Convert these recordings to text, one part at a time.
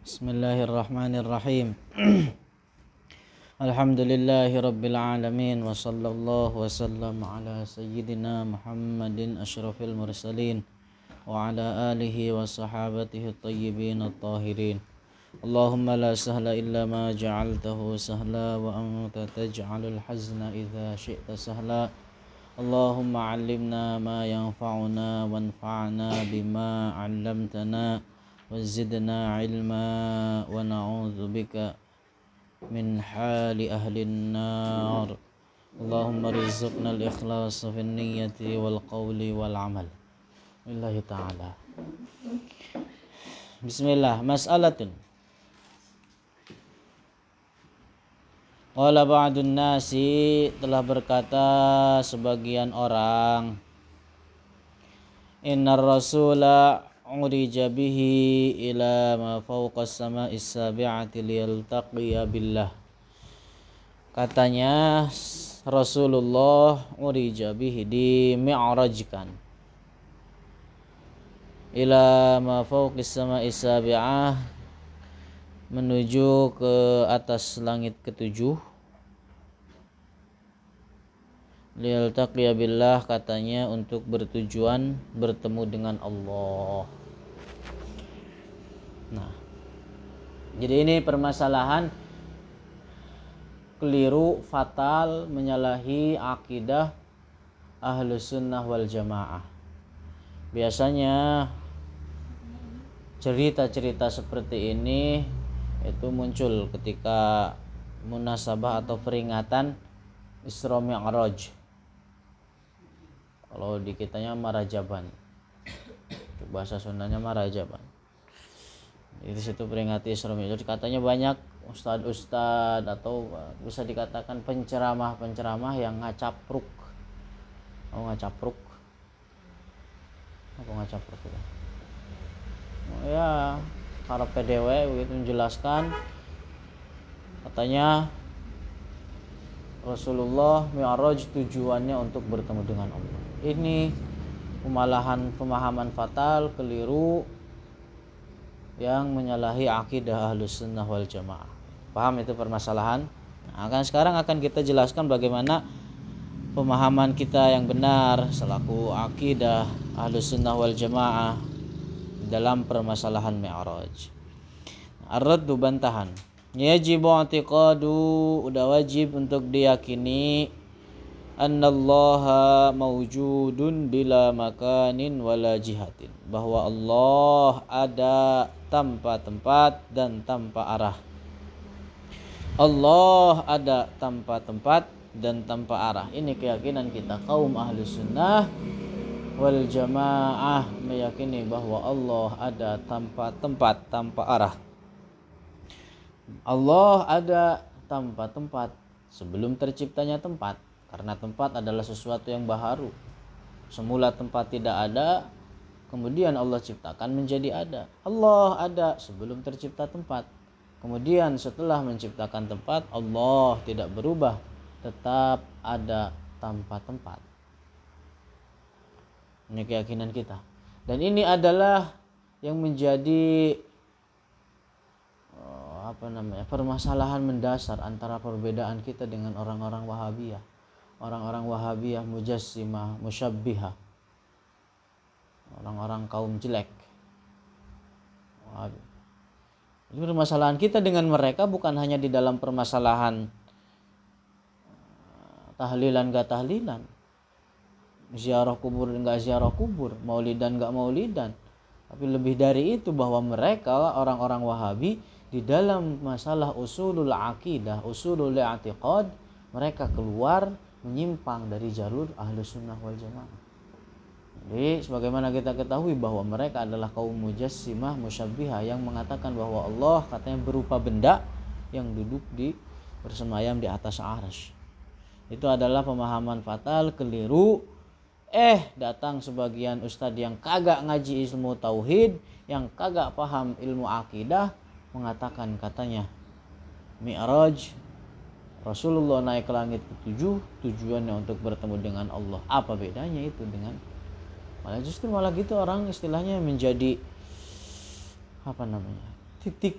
Bismillahirrahmanirrahim. Alhamdulillahi rabbil alamin wa sallallahu wa sallam ala sayyidina Muhammadin asyrafil mursalin wa ala alihi wa sahabatihi at-tayyibin at-tahirin. Allahumma la sahla illa ma ja'altahu sahla wa anta taj'alul hazna idza syi'ta sahla. Allahumma 'allimna ma yanfa'una wanfa'na bima 'allamtana وزدنا علما ونعوذ بك من حال أهل النار اللهم ارزقنا الإخلاص في النية والقول والعمل لله تعالى. Bismillah. Mas'alatun. Qala ba'dun nasi, telah berkata sebagian orang, innar rasula urija bihi ila ma fawqa as-sama'is sabi'ati liyaltaqiya billah. Katanya Rasulullah urija bihi, di mi'rajkan ila ma fawqis sama'is sabi'ah, menuju ke atas langit ketujuh. Liyaltaqiya billah, katanya untuk bertujuan bertemu dengan Allah. Nah, jadi ini permasalahan keliru, fatal, menyalahi akidah Ahlus Sunnah wal Jamaah. Biasanya cerita-cerita seperti ini itu muncul ketika munasabah atau peringatan Isra Mi'raj. Kalau di kitanya Marajaban, bahasa Sundanya Marajaban. Di situ peringati Isra Mi'raj. Katanya banyak ustad-ustad atau bisa dikatakan penceramah-penceramah yang ngacapruk. Ngacapruk? Apa ngacapruk itu? Ya, para PDW begitu menjelaskan. Katanya Rasulullah Mi'raj tujuannya untuk bertemu dengan Allah. Ini pemahaman fatal, keliru, yang menyalahi akidah Ahlus Sunnah wal Jamaah. Paham itu permasalahan? Nah, sekarang akan kita jelaskan bagaimana pemahaman kita yang benar selaku akidah Ahlus Sunnah wal Jamaah dalam permasalahan Mi'raj. Ar-raddu, bantahan. Yajibu i'tiqadu, udah wajib untuk diyakini, annallaha mawjudun bila makanin wala jihatin, bahwa Allah ada tanpa tempat dan tanpa arah. Allah ada tanpa tempat dan tanpa arah. Ini keyakinan kita kaum Ahlus Sunnah wal Jamaah, meyakini bahwa Allah ada tanpa tempat, tanpa arah. Allah ada tanpa tempat sebelum terciptanya tempat, karena tempat adalah sesuatu yang baharu. Semula tempat tidak ada, kemudian Allah ciptakan menjadi ada. Allah ada sebelum tercipta tempat, kemudian setelah menciptakan tempat, Allah tidak berubah, tetap ada tanpa tempat. Ini keyakinan kita, dan ini adalah yang menjadi permasalahan mendasar antara perbedaan kita dengan orang-orang Wahabiyah. Orang-orang Wahabiyah mujassimah, musyabbihah, orang-orang kaum jelek. Jadi permasalahan kita dengan mereka bukan hanya di dalam permasalahan tahlilan gak tahlilan, ziarah kubur gak ziarah kubur, maulidan gak maulidan, tapi lebih dari itu, bahwa mereka orang-orang Wahabi di dalam masalah usulul aqidah, usulul i'tiqad, mereka keluar menyimpang dari jalur Ahlus Sunnah wal Jamaah. Jadi sebagaimana kita ketahui bahwa mereka adalah kaum mujassimah, musyabbihah, yang mengatakan bahwa Allah katanya berupa benda yang duduk bersemayam di atas arsy. Itu adalah pemahaman fatal, keliru. Datang sebagian ustadz yang kagak ngaji ilmu tauhid, yang kagak paham ilmu akidah, mengatakan katanya Mi'raj, Rasulullah naik ke langit ketujuh tujuannya untuk bertemu dengan Allah. Apa bedanya itu dengan, malah justru malah gitu orang istilahnya menjadi titik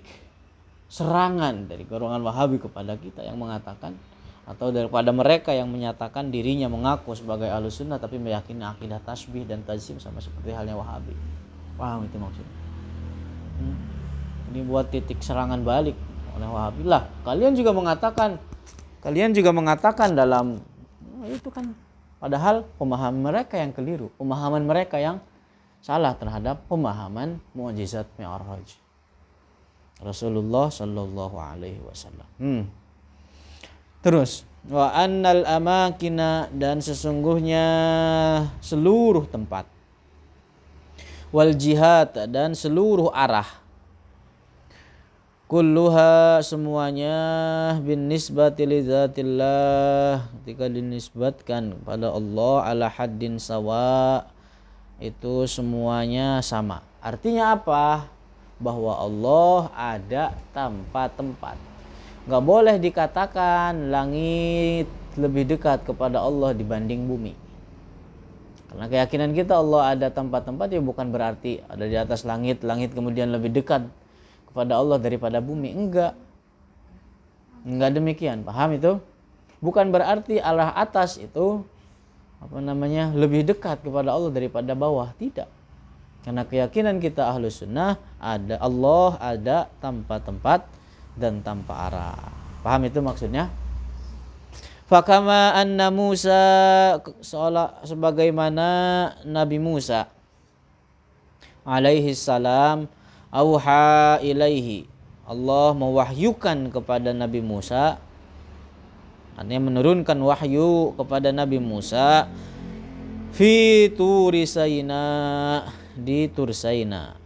serangan dari golongan Wahabi kepada kita yang mengatakan, atau daripada mereka yang menyatakan dirinya mengaku sebagai Ahlussunnah tapi meyakini akidah tasbih dan tazim sama seperti halnya Wahabi. Paham itu maksudnya? Ini buat titik serangan balik oleh Wahabi lah. Kalian juga mengatakan dalam itu kan, padahal pemahaman mereka yang keliru, pemahaman mereka yang salah terhadap pemahaman mukjizat Mi'raj Rasulullah sallallahu alaihi wasallam. Terus wa annal amakina, dan sesungguhnya seluruh tempat, wal jihad, dan seluruh arah, kulluha, semuanya, bin nisbati li dzatillah, ketika dinisbatkan kepada Allah, ala haddin sawa, itu semuanya sama. Artinya apa? Bahwa Allah ada tanpa tempat. Gak boleh dikatakan langit lebih dekat kepada Allah dibanding bumi. Karena keyakinan kita Allah ada tempat-tempat, ya bukan berarti ada di atas langit kemudian lebih dekat kepada Allah daripada bumi. Enggak demikian. Paham itu? Bukan berarti arah atas itu lebih dekat kepada Allah daripada bawah. Tidak. Karena keyakinan kita Ahlussunnah, ada Allah ada tanpa tempat dan tanpa arah. Paham itu maksudnya? Fakama anna Musa, sebagaimana Nabi Musa alaihi salam, auha ilaihi, Allah mewahyukan kepada Nabi Musa, artinya menurunkan wahyu kepada Nabi Musa, fi Turi Saina, di Tur Saina.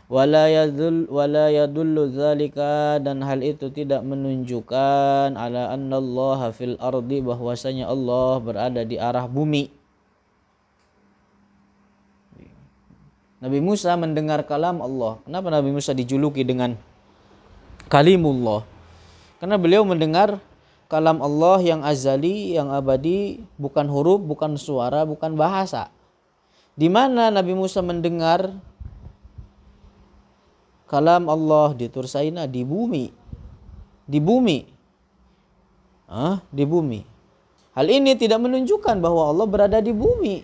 Wala yadullu dzalika, dan hal itu tidak menunjukkan ala annallaha fil ardi, bahwasanya Allah berada di arah bumi. Nabi Musa mendengar kalam Allah. Kenapa Nabi Musa dijuluki dengan Kalimullah? Karena beliau mendengar kalam Allah yang azali, yang abadi, bukan huruf, bukan suara, bukan bahasa. Di mana Nabi Musa mendengar kalam Allah? Di Tur Saina, di bumi. Di bumi. Di bumi. Hal ini tidak menunjukkan bahwa Allah berada di bumi.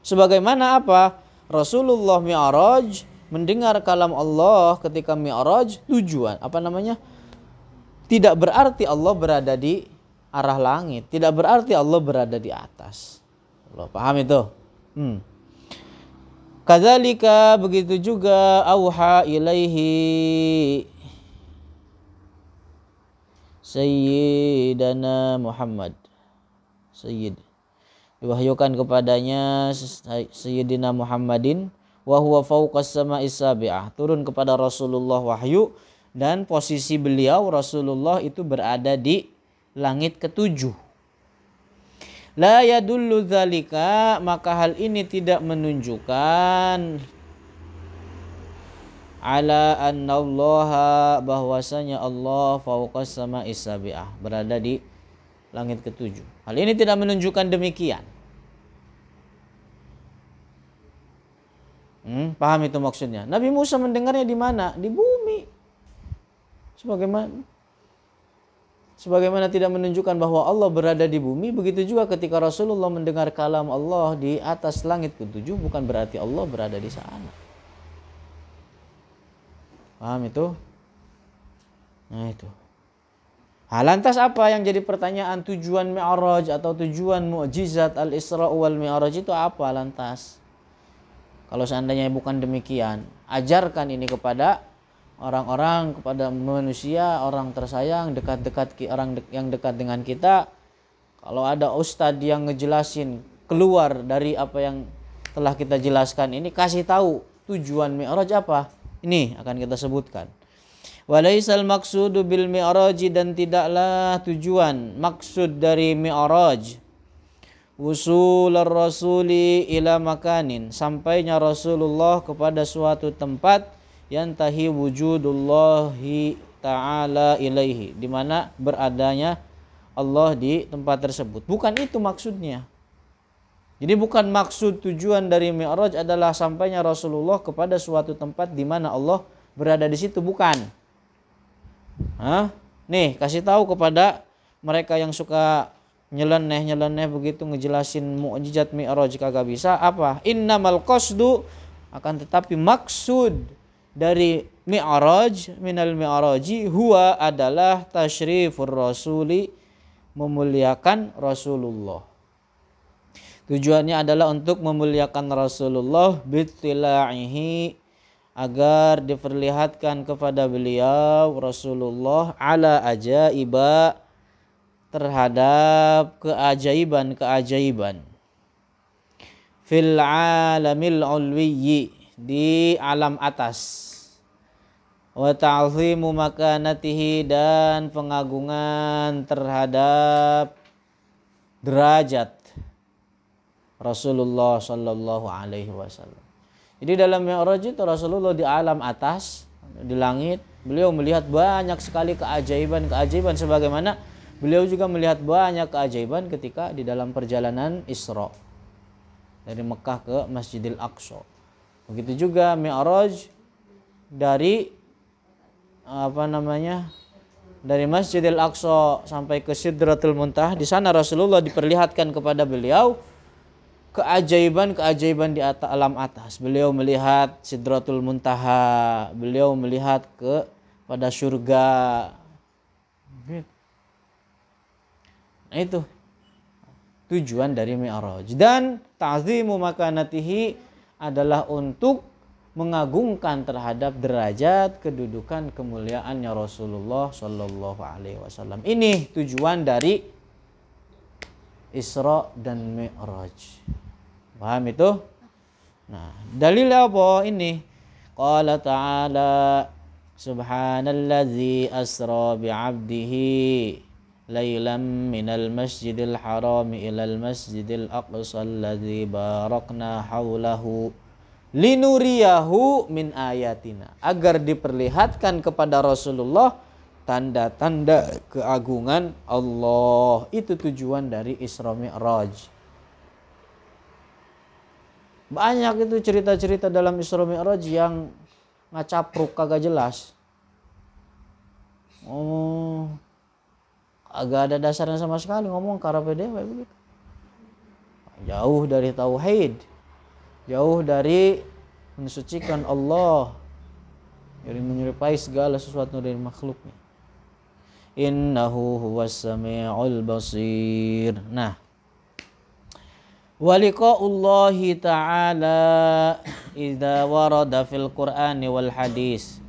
Sebagaimana apa? Rasulullah Mi'raj mendengar kalam Allah ketika Mi'raj, tujuan tidak berarti Allah berada di arah langit, tidak berarti Allah berada di atas. Allah paham itu? Kadzalika, begitu juga, auha ilaihi Sayyidana Muhammad, diwahyukan kepadanya Sayyidina Muhammadin, wa huwa fawqas sama'is sabi'ah, turun kepada Rasulullah wahyu, dan posisi beliau Rasulullah itu berada di langit ketujuh. La yadullu dzalika, maka hal ini tidak menunjukkan ala annallaha, bahwasanya Allah fawqas sama'is sabi'ah, berada di langit ketujuh. Hal ini tidak menunjukkan demikian. Paham itu maksudnya? Nabi Musa mendengarnya di mana? Di bumi. Sebagaimana tidak menunjukkan bahwa Allah berada di bumi, begitu juga ketika Rasulullah mendengar kalam Allah di atas langit ketujuh, bukan berarti Allah berada di sana. Paham itu? Nah itu. Lantas apa yang jadi pertanyaan, tujuan Mi'raj atau tujuan mukjizat Al-Isra wal Mi'raj itu apa lantas? Kalau seandainya bukan demikian, ajarkan ini kepada orang-orang, kepada manusia, orang tersayang, orang yang dekat dengan kita. Kalau ada ustadz yang ngejelasin keluar dari apa yang telah kita jelaskan ini, kasih tahu tujuan Mi'raj apa? Ini akan kita sebutkan. Walaisal maqsudu bil mi'raji, dan tidaklah tujuan maksud dari Mi'raj wusul ar-rasuli ila makanin, sampainya Rasulullah kepada suatu tempat, yantahi wujudullahi ta'ala ilaihi, di mana beradanya Allah di tempat tersebut. Bukan itu maksudnya. Jadi bukan maksud tujuan dari Mi'raj adalah sampainya Rasulullah kepada suatu tempat di mana Allah berada di situ, bukan. Hah? Nih, kasih tahu kepada mereka yang suka nyeleneh begitu ngejelasin mukjizat Mi'raj kagak bisa, apa? Innamal qasdu, akan tetapi maksud dari Mi'raj, minal Mi'raji huwa adalah tasyrifur rasuli, memuliakan Rasulullah. Tujuannya adalah untuk memuliakan Rasulullah bittila'ihi, agar diperlihatkan kepada beliau Rasulullah ala ajaiba, terhadap keajaiban-keajaiban fil alamil ulwiyyi, di alam atas, wa ta'zimu makanatihi, dan pengagungan terhadap derajat Rasulullah sallallahu alaihi wasallam. Jadi dalam Mi'raj itu Rasulullah di alam atas, di langit, beliau melihat banyak sekali keajaiban-keajaiban, sebagaimana beliau juga melihat banyak keajaiban ketika di dalam perjalanan Isra dari Mekah ke Masjidil Aqsa. Begitu juga Mi'raj dari dari Masjidil Aqsa sampai ke Sidratul Muntaha. Di sana Rasulullah diperlihatkan kepada beliau keajaiban-keajaiban di alam atas. Beliau melihat Sidratul Muntaha, beliau melihat pada surga. Nah, itu tujuan dari Mi'raj. Dan ta'zimu makanatihi adalah untuk mengagungkan terhadap derajat, kedudukan, kemuliaannya Rasulullah sallallahu alaihi wasallam. Ini tujuan dari Isra dan Mi'raj. Paham itu? Nah, dalilnya apa ini? Qala ta'ala subhanallazi asra bi'abdihi laylan minal masjidil harami ilal masjidil aqsa alladzi barakna haulahu linuriyahu min ayatina, agar diperlihatkan kepada Rasulullah tanda-tanda keagungan Allah. Itu tujuan dari Isra Mi'raj. Banyak itu cerita-cerita dalam Isra Mi'raj yang ngacapruk, kagak jelas. Agak ada dasarnya sama sekali, ngomong karape dewe begitu. Jauh dari tauhid, jauh dari mensucikan Allah, dari menyerupai segala sesuatu dari makhluknya. Innahu huwas sami'ul basir. Nah, wa liqa'ullahi ta'ala idza warada fil Qur'ani wal hadis.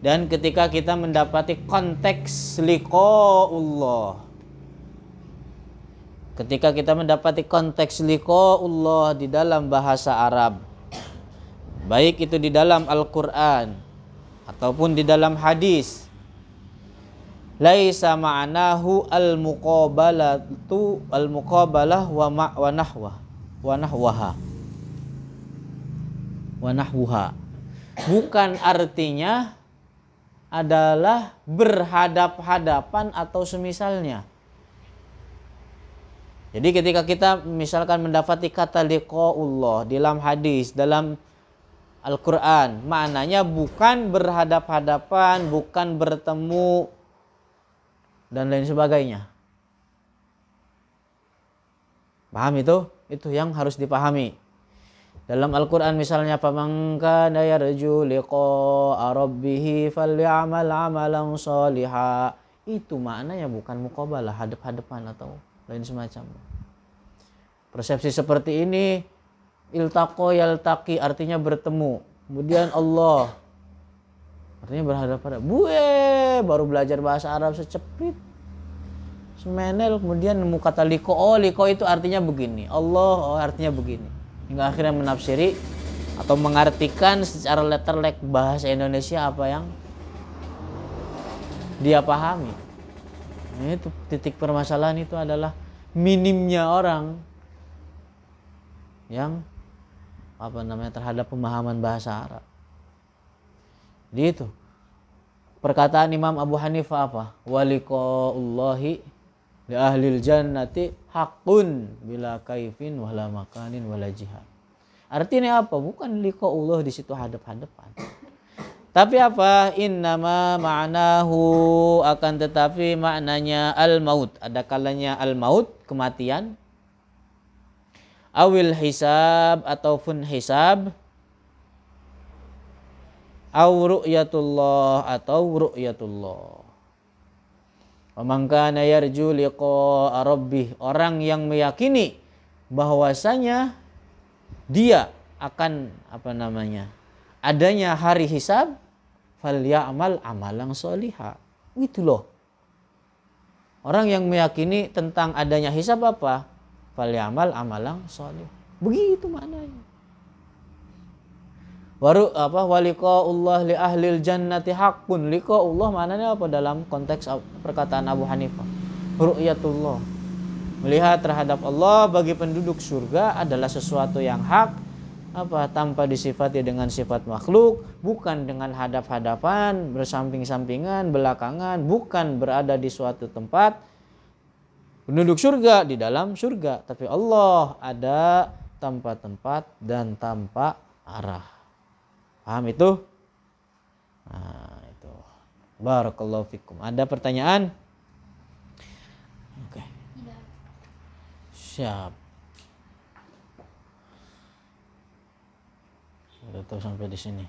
Dan ketika kita mendapati konteks liqa'ullah, ketika kita mendapati konteks liqa'ullah di dalam bahasa Arab, baik itu di dalam Al-Qur'an ataupun di dalam hadis, laisa ma'nahu al-muqabalah wa nahwaha. Bukan artinya adalah berhadap-hadapan atau semisalnya. Jadi ketika kita misalkan mendapati kata liqa'ullah dalam hadis, dalam Al-Quran, maknanya bukan berhadap-hadapan, bukan bertemu, dan lain sebagainya. Paham itu? Itu yang harus dipahami. Dalam Al-Quran misalnya, faman kana yarju liqa'a rabbih falyamal 'amalan shaliha. Itu maknanya bukan muqabalah, hadap-hadapan atau lain semacam. Persepsi seperti ini, iltaqo yaltaqi, artinya bertemu. Kemudian Allah, artinya berhadapan. Baru belajar bahasa Arab secepit, semenel, kemudian nemu kata liqo. Oh, liqo itu artinya begini. Allah, artinya begini. Hingga akhirnya menafsiri atau mengartikan secara letterlek bahasa Indonesia apa yang dia pahami. Itu titik permasalahan, itu adalah minimnya orang yang terhadap pemahaman bahasa Arab. Jadi itu perkataan Imam Abu Hanifah apa? Waliqaullahi li ahlil jannati haqqun bila kaifin wala makanin wala jihad. Artinya apa? Bukan liqa'ullah di situ hadap-hadapan. Tapi apa? Innama ma'nahu, akan tetapi maknanya al-maut. Ada kalanya al-maut, kematian. Awil hisab, ataupun hisab. Aw ru'yatullah, atau ru'yatullah. Wa man kana yarju liqa'a rabbih, orang yang meyakini bahwasanya dia akan adanya hari hisab, falyamal amalan sholiha. Itu loh. Orang yang meyakini tentang adanya hisab apa? Falyamal amalan sholih. Begitu maknanya. Waliqaullah li ahlil jannati haqqun. Liqaullah maknanya apa dalam konteks perkataan Abu Hanifah? Ru'yatullah. Melihat terhadap Allah bagi penduduk surga adalah sesuatu yang hak, tanpa disifati dengan sifat makhluk, bukan dengan hadap-hadapan, bersamping-sampingan, belakangan, bukan berada di suatu tempat. Penduduk surga di dalam surga, tapi Allah ada tanpa tempat dan tanpa arah. Paham itu? Nah, itu. Barakallahu fikum. Ada pertanyaan? Oke. Siap. Sudah tahu sampai di sini.